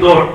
2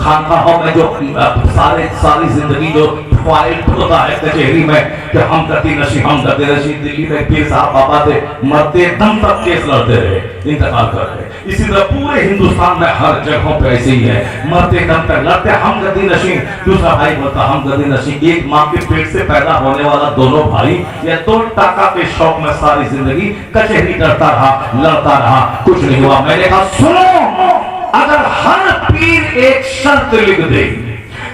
خانقاہوں میں جو ساری زندگی جو فائل ہوتا ہے کچہری میں کہ ہم گدی نشین دلی میں پیر صاحب بابا تھے، مرتے دم تک کیس لڑتے رہے، انتقال کر رہے. اسی طرح پورے ہندوستان میں ہر جگہوں پہ ایسے ہی ہے، مرتے دم تک لڑتے ہم گدی نشین. دوسرا بھائی بولتا ہم گدی نشین. ایک ماں کے پیٹ سے پیدا ہونے والا دونوں بھائی یا دو ٹاکا کے شوق میں ساری زندگی کچہری کرتا رہا، کچھ نہیں ہوا. میں نے کہا سنو، اگر ہر پیر ایک شرط لکھ دے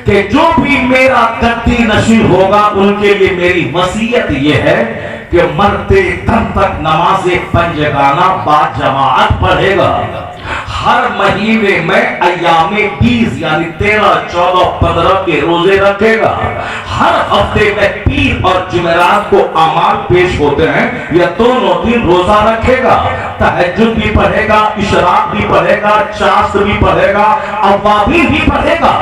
کہ جو بھی میرا گدی نشین ہوگا ان کے لیے میری وصیت یہ ہے کہ مرتے دم تک نماز پنجگانہ با جماعت پڑھے گا، ہر مہینے میں ایام 20 یعنی 13، 14، 15 کے روزے رکھے گا، ہر ہفتے میں پیر اور جمعرات کو اعمال پیش ہوتے ہیں یا دونوں دن روزہ رکھے گا، تہجد بھی پڑھے گا، اشراق بھی پڑھے گا، چاشت بھی پڑھے گا، اوابین بھی پڑھے گا.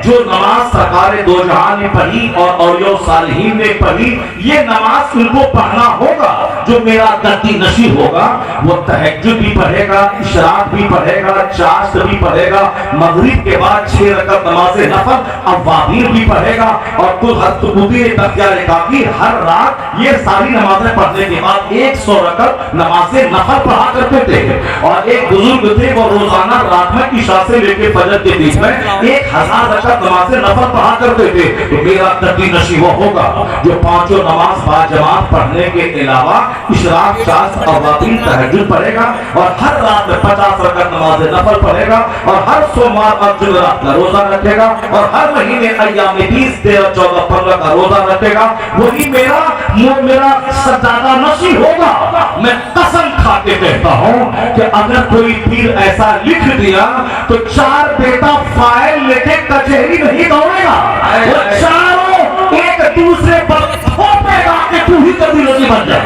جو نماز سرکار دو جہان نے پڑھی اور اولیاء صالحین نے پڑھی یہ نماز ان کو پڑھنا ہوگا. جو میرا گدی نشین ہوگا وہ تہجد بھی پڑھے گا، اشراق بھی پڑھے گا، چاشت بھی پڑھے گا، مغرب کے بعد 6 رکعت نماز نفل اوابین بھی پڑھے گا. اور کل حضرت قطبی نے تذکرہ لکھا کہ ہر رات یہ ساری نمازیں پڑھنے کے بعد 100 رکعت نماز نفل پڑھا کرتے تھے. اور ایک بزرگ تھے وہ روزانہ رات میں عشاء سے لے کے فجر کے بیچ میں 1000 رکعت نماز نفل پڑھا کرتے تھے. تو میرا گدی نشین وہ ہوگا جو پانچوں نماز با جماعت پڑھنے کے علاوہ اشراق، چاشت، اوابین، تہجد پڑھے گا اور ہر رات میں 50 رکعت نماز نفل پڑھے گا اور ہر سوموار اور جمعرات کا روزہ رکھے گا اور ہر مہینے ایام 20، 13، 14، 15 کا روزہ رکھے گا. وہی میرا سجادہ نشین ہوگا. میں قسم کھا کے کہتا ہوں کہ اگر کوئی پیر ایسا لکھ دیا تو 4 بیٹا فائل لے کے کچہری نہیں دوڑے گا، وہ چاروں ایک دوسرے پر تھوپے گا کہ تو ہی گدی نشین بن جا،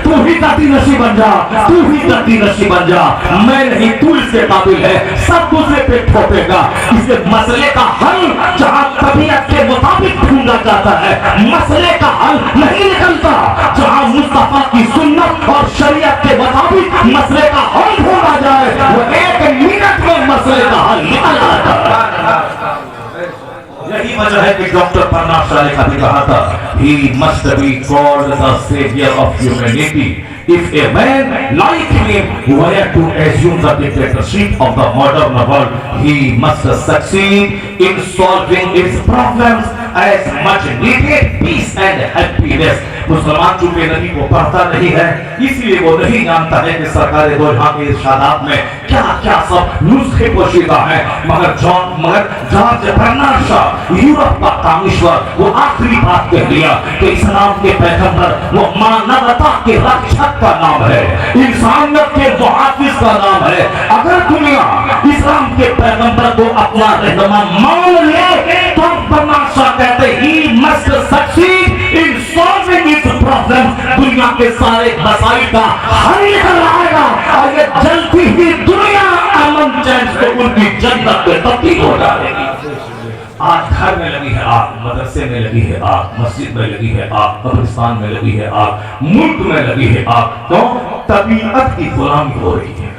تو ہی گدی نشین بن جا، تو ہی گدی نشین بن جا. میں نہیں، تو اس کے قابل ہے. سب دوسرے پہ تھوپے گا. اس مسئلے کا حل جہاں طبیعت کے مطابق ڈھونڈا جاتا ہے مسئلے کا حل نہیں نکلتا. جہاں مصطفیٰ کی سنت اور شریعت کے مطابق مسئلے کا حل ڈھونڈا جائے وہ 1 منٹ میں مسئلے کا حل نکل آتا ہے. یہی وجہ ہے کہ ڈاکٹر پرناش شاہ نے کبھی کہا تھا he must be called the savior of humanity. If a man like him were to assume the dictatorship of the modern world, he must succeed in solving its problems as much needed peace and happiness. مسلمان چونکہ نبی کو پڑھتا نہیں ہے اس لیے وہ نہیں جانتا ہے کہ سرکار دو جہاں کے ارشادات میں کیا کیا سب نسخے پوشیدہ ہیں. مگر جارج برنارڈ شاہ یورپ کا دانشور وہ آخری بات کہہ دیا کہ اسلام کے پیغمبر وہ مانوتا کے رکشک کا نام ہے، انسانیت کے محافظ کا نام ہے. اگر دنیا اسلام کے پیغمبر کو اپنا رہنما مان لے تو برنارڈ شاہ کہتے ہی must succeed in solving its problem. دنیا کے سارے مسائل کا حل نکل آئے گا اور یہ جلتی ہی دنیا امن چین سے ان کی جنت میں تبدیل ہو جائے گی. آج گھر میں لگی ہے آگ، مدرسے میں لگی ہے آگ، مسجد میں لگی ہے آگ، قبرستان میں لگی ہے آگ، ملک میں لگی ہے آگ. کیوں؟ طبیعت کی غلامی ہو رہی ہے.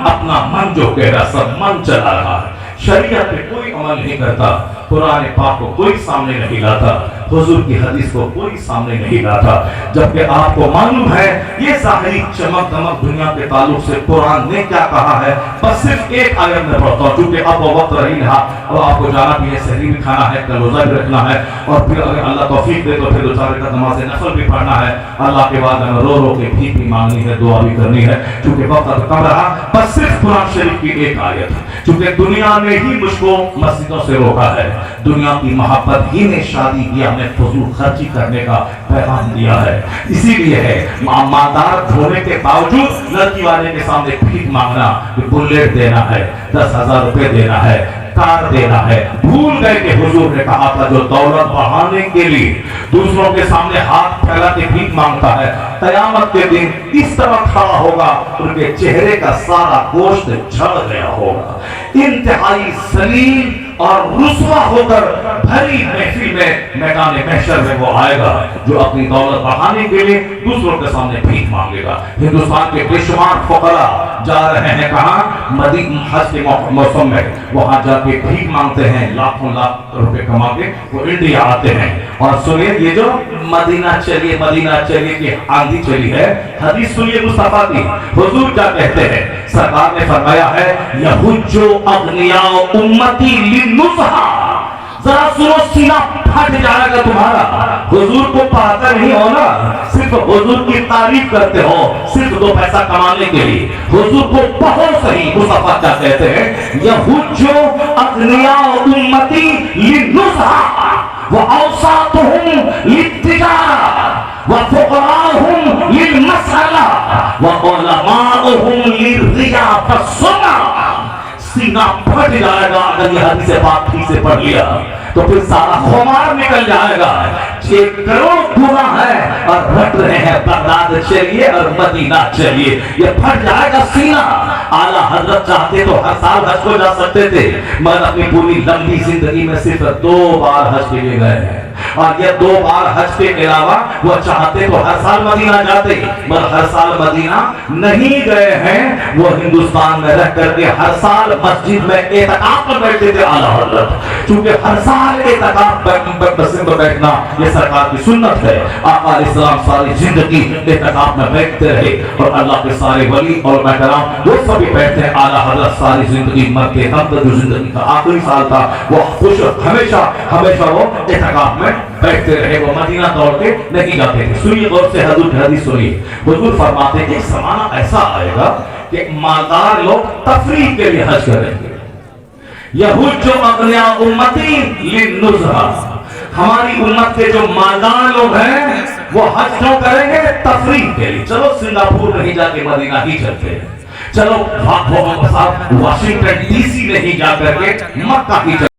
اپنا من جو کہہ رہا سب من چلا رہا ہے. شریعت پہ کوئی عمل نہیں کرتا، قرآن پاک کو کوئی سامنے نہیں لاتا، حضور کی حدیث کو کوئی سامنے نہیں لاتا. جبکہ آپ کو معلوم ہے یہ ظاہری چمک دمک دنیا کے تعلق سے قرآن نے کیا کہا ہے. بس صرف ایک آیت میں پڑھتا ہوں چونکہ اب وہ وقت رہی رہا اور آپ کو جانا بھی ہے، سحری بھی کھانا ہے، روزہ بھی رکھنا ہے اور پھر اگر اللہ توفیق دے تو پھر 2 4 رکعت نماز نفل بھی پڑھنا ہے. اللہ کے بعد ہمیں رو رو کے بھیک بھی مانگنی ہے، دعا بھی کرنی ہے. چونکہ وقت کم رہا بس صرف قرآن شریف کی ایک آیت ہے. چونکہ دنیا نے ہی مجھ کو مسجدوں سے روکا ہے، دنیا کی محبت ہی نے شادی کیا، ہمیں فضول خرچی کرنے کا پیغام دیا ہے. اسی لیے ہے مالدار ہونے کے باوجود لڑکی والے کے سامنے بھیک مانگنا، بلیٹ دینا ہے، 10,000 روپے دینا ہے، کار دینا ہے. بھول گئے کہ حضور نے کہا تھا جو دولت بڑھانے کے لیے دوسروں کے سامنے ہاتھ پھیلا کے بھیک مانگتا ہے قیامت کے دن اس طرح کھڑا ہوگا ان کے چہرے کا سارا گوشت جھڑ گیا ہوگا. انتہائی ذلیل اور رسوا ہو کر بھری محفل میں میدان محشر میں وہ آئے گا جو اپنی دولت بڑھانے کے لیے دوسروں کے سامنے بھیک مانگے گا۔ ہندوستان کے بے شمار فقراء جا رہے ہیں کہاں؟ مدینہ حج کے موسم میں، وہاں جا کے بھیک مانگتے ہیں، لاکھوں لاکھ روپے کما کے وہ انڈیا آتے ہیں۔ اور سنیے یہ جو مدینہ چلیے کی آندھی چلی ہے، حدیث سنیے مصطفیٰ کی، حضور کیا کہتے ہیں؟ سرکار نے فرمایا ہے یحج اغنیاء امتی للنصحہ، ذرا سنو سینہ پھٹ جائے گا تمہارا۔ حضور کو پاتا نہیں ہو نا، صرف حضور کی تعریف کرتے ہو صرف 2 پیسہ کمانے کے لیے۔ حضور کو بہت صحیح مصطفیٰ کیا کہتے ہیں؟ یحج اغنیاء امتی للنصحہ واوساطهم للتجارہ وفقراءهم للمسألہ وعلماءهم للریا والسنہ۔ سینہ پھٹ جائے گا اگر یہ حدیث پاک ٹھیک سے پڑھ لیا تو پھر سارا خمار نکل جائے گا۔ 6 کروڑ گناہ ہے اور رٹ رہے ہیں بغداد چلیے اور مدینہ چلیے، یہ پھٹ جائے گا سینہ۔ اعلیٰ حضرت چاہتے تو ہر سال حج کو جا سکتے تھے، مگر اپنی پوری لمبی زندگی میں صرف 2 بار حج کے لیے گئے ہیں، اور یہ 2 بار حج کے علاوہ وہ چاہتے تو ہر سال مدینہ جاتے، مگر ہر سال مدینہ نہیں گئے ہیں۔ وہ ہندوستان میں رہ کر کے ہر سال مسجد میں اعتکاف پر بیٹھتے تھے اعلیٰ حضرت، چونکہ ہر سال اعتکاف پر بیٹھنا یہ سرکار کی سنت ہے۔ آقا علیہ السلام ساری زندگی اعتکاف میں بیٹھتے رہے، اور اللہ کے سارے ولی اور کرام وہ سبھی بیٹھتے ہیں۔ اعلیٰ حضرت ساری زندگی مرتے دم تک جو زندگی کا آخری سال تھا وہ خوش ہمیشہ وہ اعتکاف میں بیٹھتے رہے، وہ مدینہ دوڑ کے نہیں جاتے تھے۔ سنیے غور سے حضور کی حدیث سنیے، حضور فرماتے ہیں ایک زمانہ ایسا آئے گا کہ مالدار لوگ تفریح کے لیے حج کریں گے۔ یحج اغنیاء امتی للنصحہ، ہماری امت کے جو مالدار لوگ ہیں وہ حج کیوں کریں گے؟ تفریح کے لیے۔ چلو سنگاپور نہیں جا کے مدینہ ہی چلتے ہیں، چلو واشنگٹن ڈی سی نہیں جا کر کے مکہ ہی چلتے ہیں۔